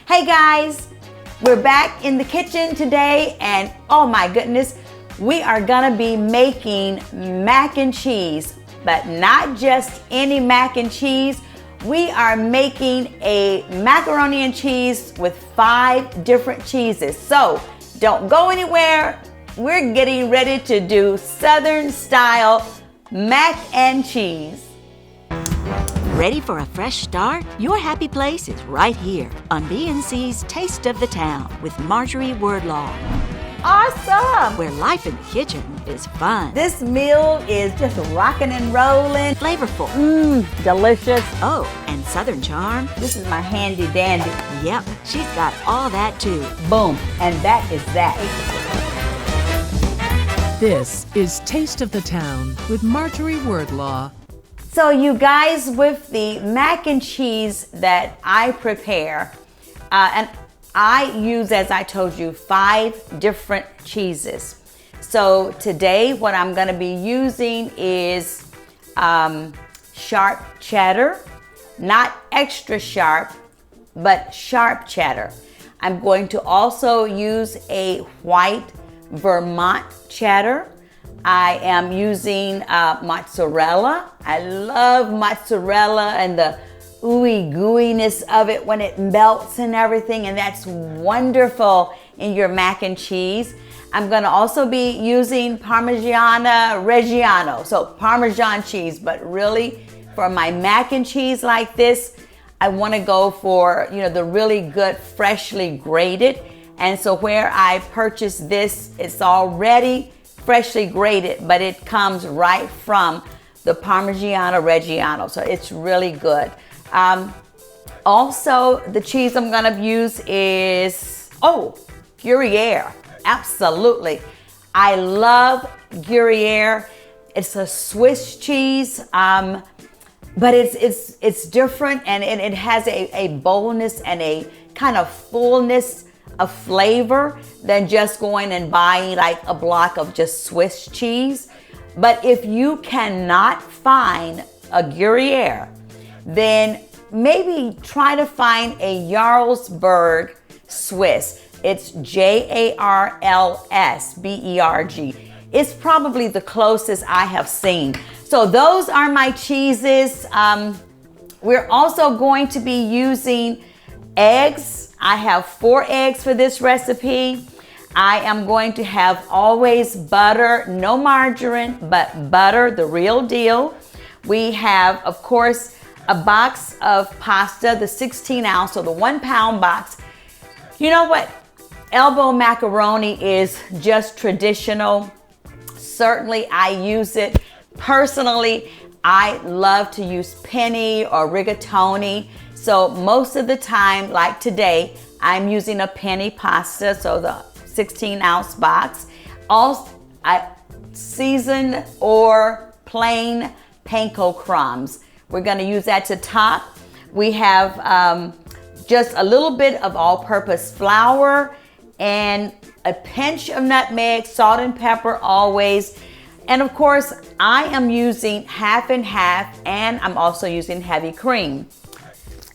Hey guys, we're back in the kitchen today and oh my goodness, we are gonna be making mac and cheese, but not just any mac and cheese. We are making a macaroni and cheese with 5 different cheeses. So don't go anywhere. We're getting ready to do Southern style mac and cheese. Ready for a fresh start? Your happy place is right here on B&C's Taste of the Town with Marjorie Wordlaw, Awesome! where life in the kitchen is fun, This meal is just rocking and rolling. flavorful, Delicious. oh, and Southern charm. This is my handy dandy. Yep, she's got all that too. Boom. And that is that. This is Taste of the Town with Marjorie Wordlaw. So you guys, with the mac and cheese that I prepare, and I use, as I told you, 5 different cheeses. So today what I'm gonna be using is sharp cheddar, not extra sharp, but sharp cheddar. I'm going to also use a white Vermont cheddar. I am using mozzarella. I love mozzarella and the ooey gooiness of it when it melts and everything, and that's wonderful in your mac and cheese. I'm gonna also be using Parmigiana Reggiano, so Parmesan cheese, but really for my mac and cheese like this, I wanna go for, the really good freshly grated. And so where I purchased this, it's already freshly grated, but it comes right from the Parmigiana Reggiano, so it's really good. Also, the cheese I'm gonna use is, Gruyere, absolutely. I love Gruyere. It's a Swiss cheese, but it's different, and it has a boldness and a kind of fullness of flavor than just going and buying like a block of just Swiss cheese. But if you cannot find a Gruyere, then maybe try to find a Jarlsberg Swiss. It's Jarlsberg. It's probably the closest I have seen. So those are my cheeses. We're also going to be using eggs. I have 4 eggs for this recipe. I am going to have always butter, no margarine, but butter, the real deal. We have, of course, a box of pasta, the 16 ounce, so the 1 pound box. You know what? Elbow macaroni is just traditional. Certainly I use it. Personally, I love to use penny or rigatoni. So most of the time, like today, I'm using a penny pasta, so the 16 ounce box. Also, seasoned or plain panko crumbs. We're gonna use that to top. We have just a little bit of all-purpose flour and a pinch of nutmeg, salt and pepper always. And of course, I am using half and half, and I'm also using heavy cream.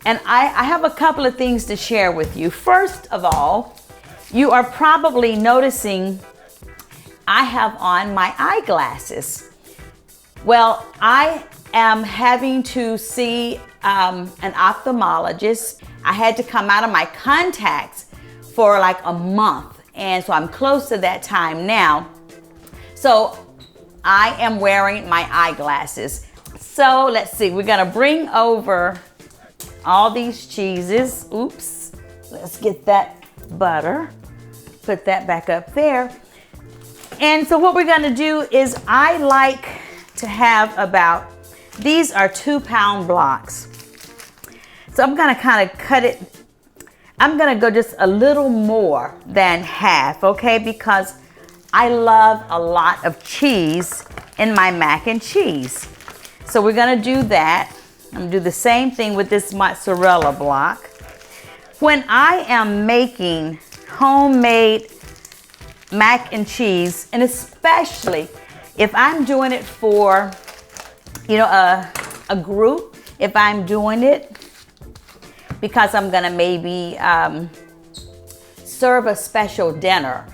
And I have a couple of things to share with you. First of all, you are probably noticing I have on my eyeglasses. Well, I am having to see an ophthalmologist. I had to come out of my contacts for like a month, and so I'm close to that time now. So I am wearing my eyeglasses. So let's see, we're gonna bring over all these cheeses. Oops, let's get that butter, put that back up there. And so what we're gonna do is I like to have about, these are 2 pound blocks. So I'm gonna kind of cut it, I'm gonna go just a little more than half, okay? Because I love a lot of cheese in my mac and cheese. So we're gonna do that. I'm gonna do the same thing with this mozzarella block. When I am making homemade mac and cheese, and especially if I'm doing it for, a group, if I'm doing it because I'm gonna maybe serve a special dinner,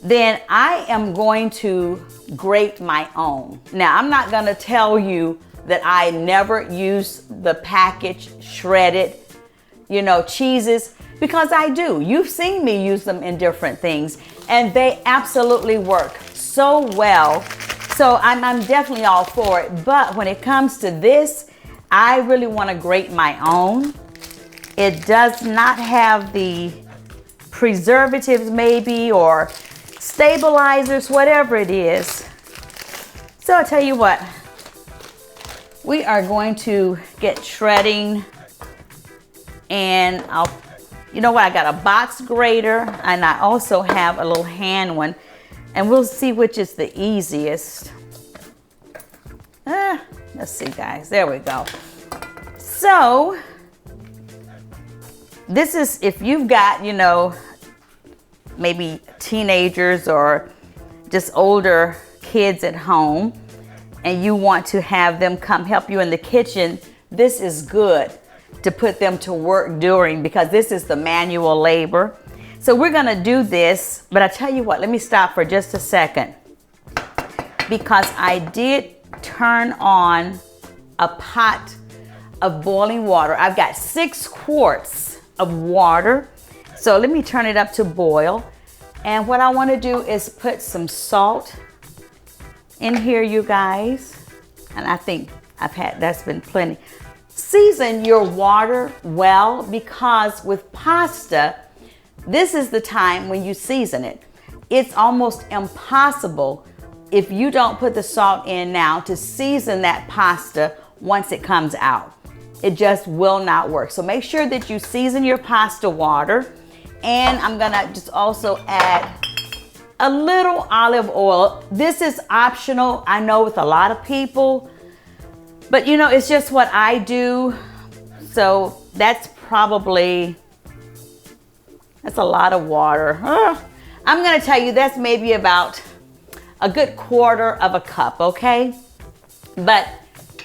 then I am going to grate my own. Now, I'm not gonna tell you that I never use the packaged shredded, cheeses, because I do. You've seen me use them in different things, and they absolutely work so well. So I'm definitely all for it. But when it comes to this, I really want to grate my own. It does not have the preservatives maybe, or stabilizers, whatever it is. So I'll tell you what, we are going to get shredding, and I got a box grater, and I also have a little hand one, and we'll see which is the easiest. Let's see, guys, there we go. So this is if you've got, maybe teenagers or just older kids at home, and you want to have them come help you in the kitchen, this is good to put them to work during, because this is the manual labor. So we're gonna do this, but I tell you what, let me stop for just a second, because I did turn on a pot of boiling water. I've got 6 quarts of water. So let me turn it up to boil. And what I want to do is put some salt in here, you guys. And I think that's been plenty. Season your water well, because with pasta, this is the time when you season it. It's almost impossible, if you don't put the salt in now, to season that pasta once it comes out. It just will not work. So make sure that you season your pasta water. And I'm gonna just also add a little olive oil. This is optional, I know, with a lot of people, but it's just what I do. So that's a lot of water. I'm gonna tell you that's maybe about a good quarter of a cup, okay? But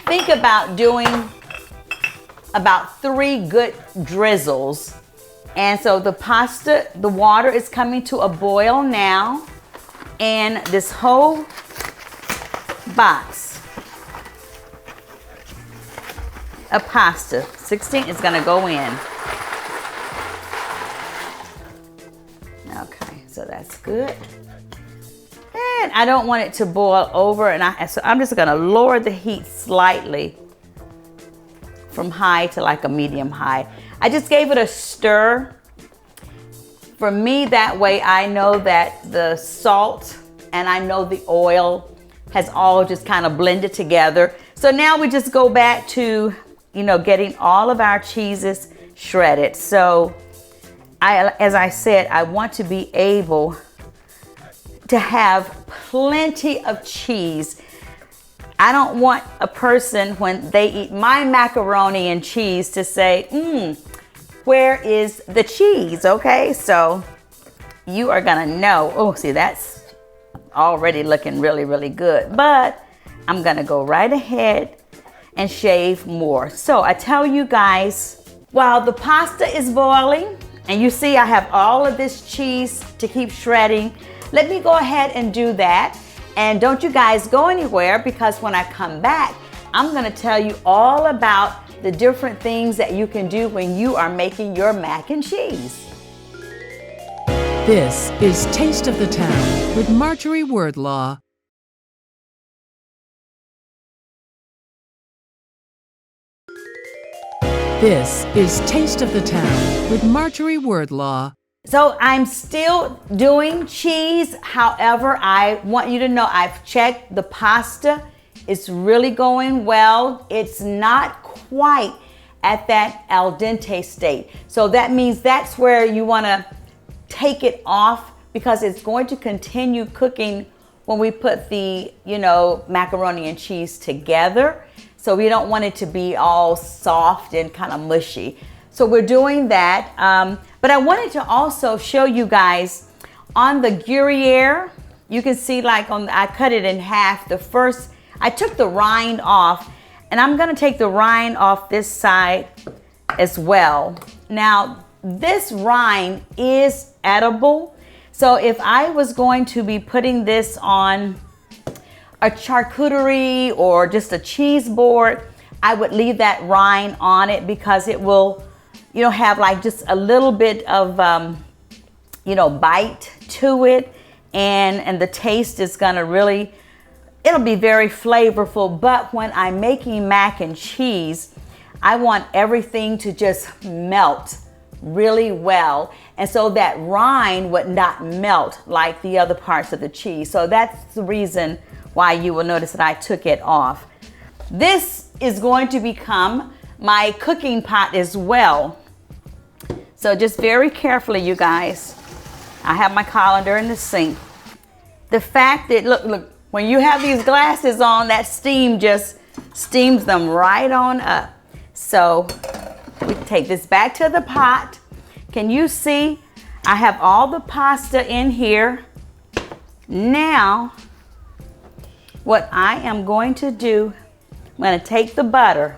think about doing about 3 good drizzles. And so the water is coming to a boil now, and this whole box of pasta, 16, is gonna go in. Okay, so that's good. And I don't want it to boil over, so I'm just gonna lower the heat slightly from high to like a medium high. I just gave it a stir. For me, that way I know that the salt and I know the oil has all just kind of blended together. So now we just go back to, getting all of our cheeses shredded. So as I said, I want to be able to have plenty of cheese. I don't want a person, when they eat my macaroni and cheese, to say, where is the cheese? Okay, so you are gonna know. Oh, see, that's already looking really, really good. But I'm gonna go right ahead and shave more. So I tell you guys, while the pasta is boiling, and you see I have all of this cheese to keep shredding, let me go ahead and do that. And don't you guys go anywhere, because when I come back, I'm gonna tell you all about the different things that you can do when you are making your mac and cheese. This is Taste of the Town with Marjorie Wordlaw. This is Taste of the Town with Marjorie Wordlaw. So I'm still doing cheese. However, I want you to know I've checked the pasta. It's really going well. It's not quite at that al dente state. So that means that's where you want to take it off, because it's going to continue cooking when we put the, macaroni and cheese together. So we don't want it to be all soft and kind of mushy. So we're doing that. But I wanted to also show you guys on the Gruyere. You can see I cut it in half. I took the rind off, and I'm gonna take the rind off this side as well. Now, this rind is edible. So if I was going to be putting this on a charcuterie or just a cheese board, I would leave that rind on it because it will, you know, have like just a little bit of, you know, bite to it. And the taste is gonna really, it'll be very flavorful. But when I'm making mac and cheese, I want everything to just melt really well. And so that rind would not melt like the other parts of the cheese. So that's the reason why you will notice that I took it off. This is going to become my cooking pot as well. So just very carefully, you guys. I have my colander in the sink. The fact that, look, when you have these glasses on, that steam just steams them right on up. So we take this back to the pot. Can you see? I have all the pasta in here. Now, what I am going to do, I'm going to take the butter.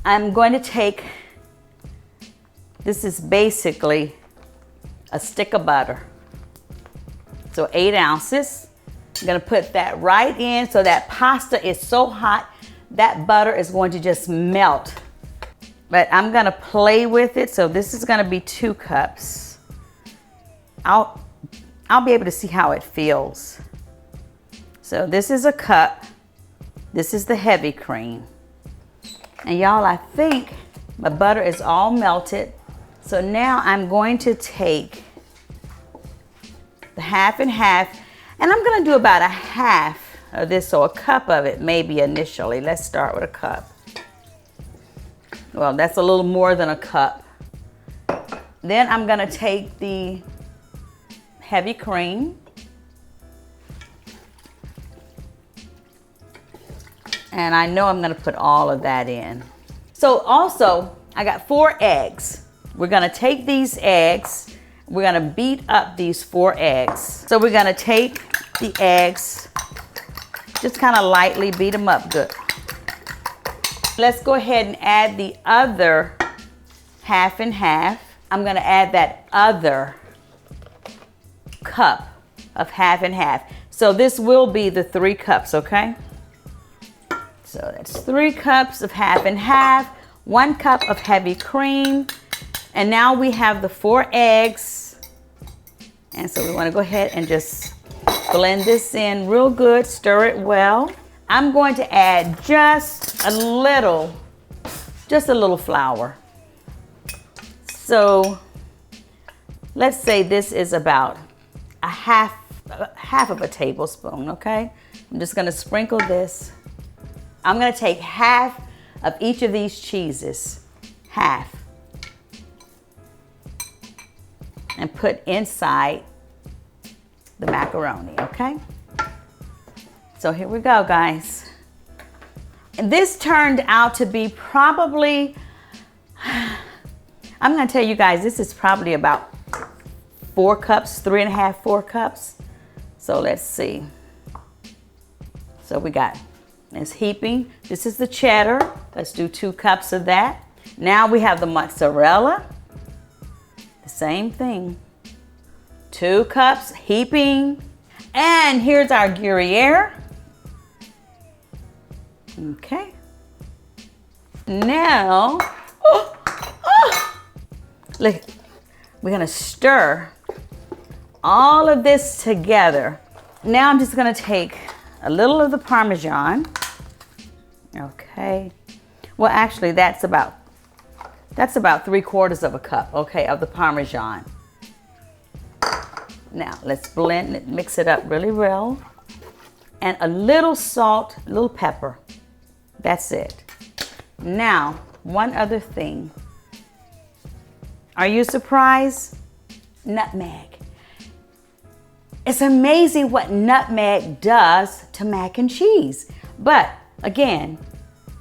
I'm going to take, this is basically a stick of butter. So 8 ounces. I'm going to put that right in so that pasta is so hot that butter is going to just melt. But I'm going to play with it. So this is going to be 2 cups. I'll be able to see how it feels. So this is a cup. This is the heavy cream. And y'all, I think my butter is all melted. So now I'm going to take the half and half, and I'm going to do about a half of this, so a cup of it maybe initially. Let's start with a cup. Well, that's a little more than a cup. Then I'm going to take the heavy cream. And I know I'm going to put all of that in. So also, I got 4 eggs. We're going to take these eggs. We're going to beat up these 4 eggs. So we're going to take the eggs, just kind of lightly beat them up good. Let's go ahead and add the other half and half. I'm going to add that other cup of half and half. So this will be the 3 cups, okay? So that's 3 cups of half and half, 1 cup of heavy cream, and now we have the 4 eggs. And so we want to go ahead and just blend this in real good, stir it well. I'm going to add just a little flour. So let's say this is about a half of a tablespoon, okay? I'm just going to sprinkle this. I'm going to take half of each of these cheeses, half, and put inside the macaroni, okay? So here we go, guys. And this turned out to be probably, I'm going to tell you guys, this is probably about 4 cups, 3.5, 4 cups. So let's see. So we got, it's heaping. This is the cheddar. Let's do 2 cups of that. Now we have the mozzarella. The same thing. 2 cups, heaping. And here's our Gruyere. Okay. Now, look, we're gonna stir all of this together. Now I'm just gonna take a little of the Parmesan. Okay. Well, actually, that's about 3/4 of a cup, okay, of the Parmesan. Now, let's blend it, mix it up really well. And a little salt, a little pepper. That's it. Now, one other thing. Are you surprised? Nutmeg. It's amazing what nutmeg does to mac and cheese. But again,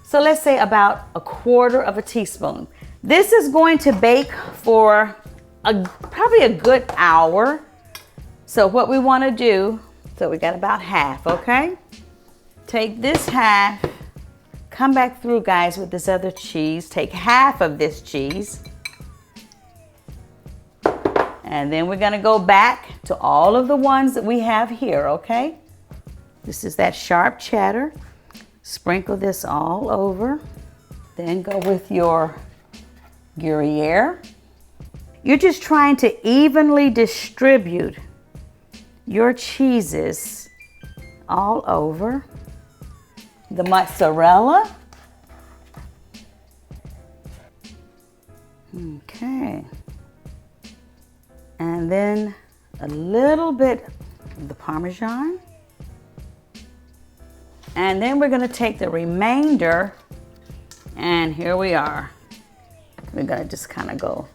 so let's say about 1/4 of a teaspoon. This is going to bake for probably a good hour. So what we want to do, so we got about half, okay? Take this half, come back through, guys, with this other cheese. Take half of this cheese. And then we're gonna go back to all of the ones that we have here, okay? This is that sharp cheddar. Sprinkle this all over. Then go with your Gruyere. You're just trying to evenly distribute your cheeses all over. The mozzarella. Okay. And then a little bit of the Parmesan. And then we're gonna take the remainder, and here we are. We're gonna just kind of go.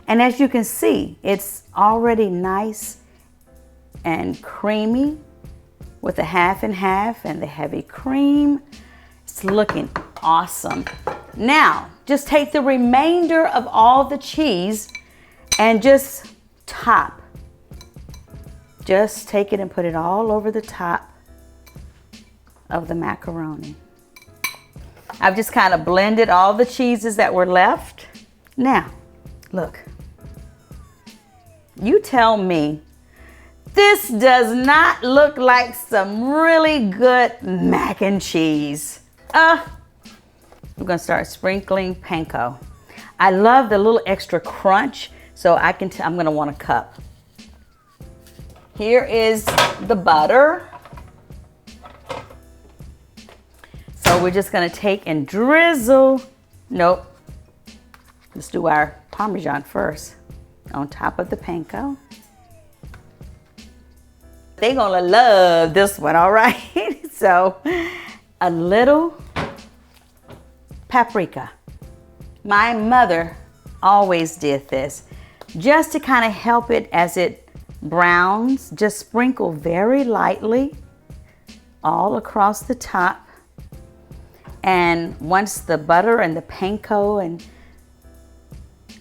And as you can see, it's already nice and creamy with the half and half and the heavy cream. It's looking awesome. Now, just take the remainder of all the cheese and just top. Just take it and put it all over the top of the macaroni. I've just kind of blended all the cheeses that were left. Now, look. You tell me, this does not look like some really good mac and cheese. We're gonna start sprinkling panko. I love the little extra crunch, so I'm gonna want a cup. Here is the butter. So we're just gonna take and drizzle. Nope. Let's do our Parmesan first on top of the panko. They're gonna love this one, all right? So a little paprika. My mother always did this just to kind of help it as it browns. Just sprinkle very lightly all across the top. And once the butter and the panko and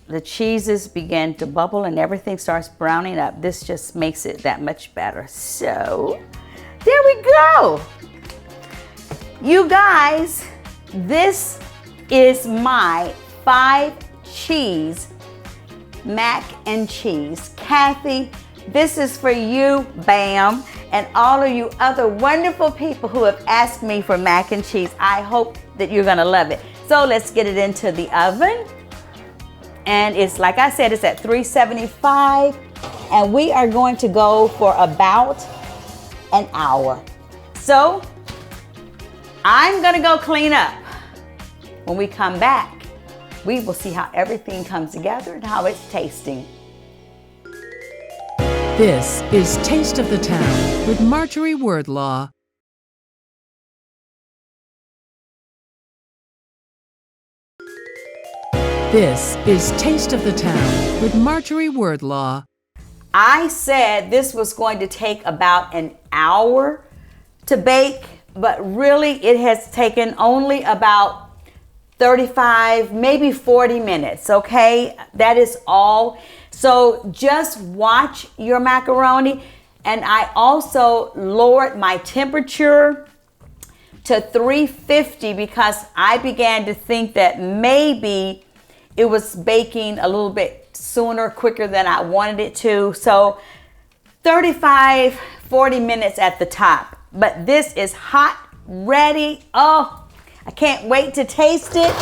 the cheeses begin to bubble and everything starts browning up, this just makes it that much better. So there we go. You guys, this is my 5-cheese mac and cheese. Kathy, this is for you, Bam, and all of you other wonderful people who have asked me for mac and cheese. I hope that you're gonna love it. So let's get it into the oven. And it's, like I said, it's at 375, and we are going to go for about an hour. So I'm gonna go clean up. When we come back, we will see how everything comes together and how it's tasting. This is Taste of the Town with Marjorie Wordlaw. This is Taste of the Town with Marjorie Wordlaw. I said this was going to take about an hour to bake, but really it has taken only about 35, maybe 40 minutes, okay? That is all. So just watch your macaroni. And I also lowered my temperature to 350 because I began to think that maybe it was baking a little bit sooner, quicker than I wanted it to. So 35, 40 minutes at the top. But this is hot, ready. Oh, I can't wait to taste it.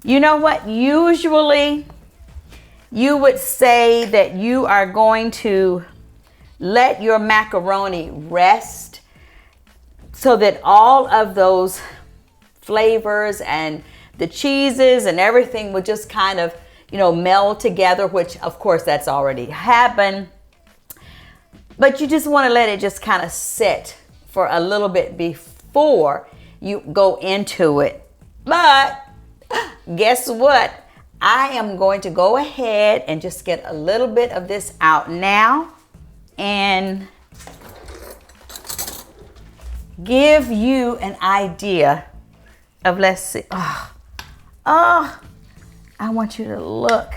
You know what? Usually you would say that you are going to let your macaroni rest so that all of those flavors and the cheeses and everything would just kind of, meld together, which of course that's already happened. But you just want to let it just kind of sit for a little bit before you go into it. But guess what? I am going to go ahead and just get a little bit of this out now and give you an idea of, let's see. I want you to look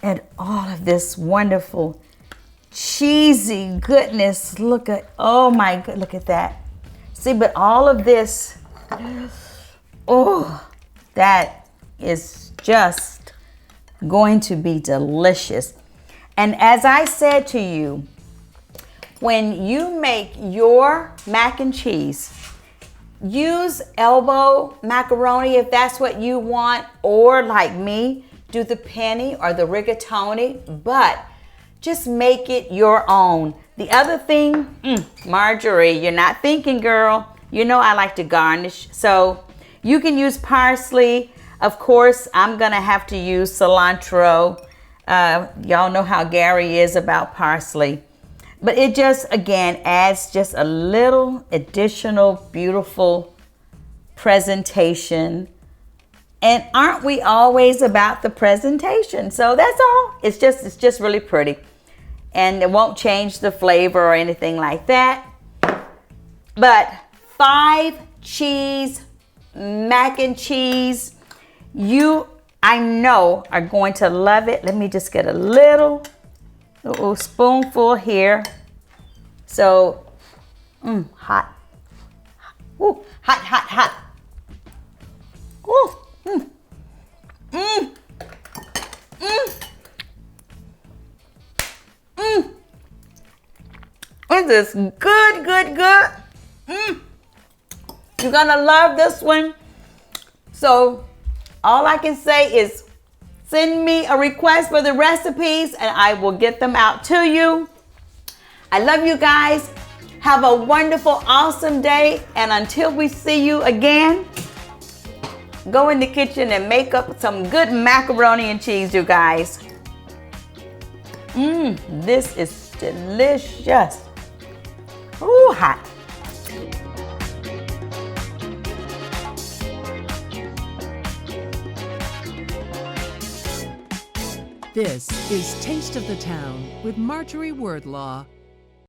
at all of this wonderful cheesy goodness. Look at, oh my god, look at that. See, but all of this, oh, that is just going to be delicious. And as I said to you, when you make your mac and cheese, use elbow macaroni if that's what you want, or like me, do the penny or the rigatoni, but just make it your own. The other thing, Marjorie, you're not thinking, girl. You know I like to garnish, so you can use parsley. Of course, I'm gonna have to use cilantro. Y'all know how Gary is about parsley. But it just, again, adds just a little additional beautiful presentation. And aren't we always about the presentation? So that's all. It's just really pretty. And it won't change the flavor or anything like that. But 5 cheese mac and cheese, you, I know, are going to love it. Let me just get a little spoonful here. So, hot. Ooh, hot, hot, hot. Ooh, This is good, good, good. You're gonna love this one. So, all I can say is send me a request for the recipes and I will get them out to you. I love you guys. Have a wonderful, awesome day. And until we see you again, go in the kitchen and make up some good macaroni and cheese, you guys. This is delicious. Ooh, hot. This is Taste of the Town with Marjorie Wordlaw.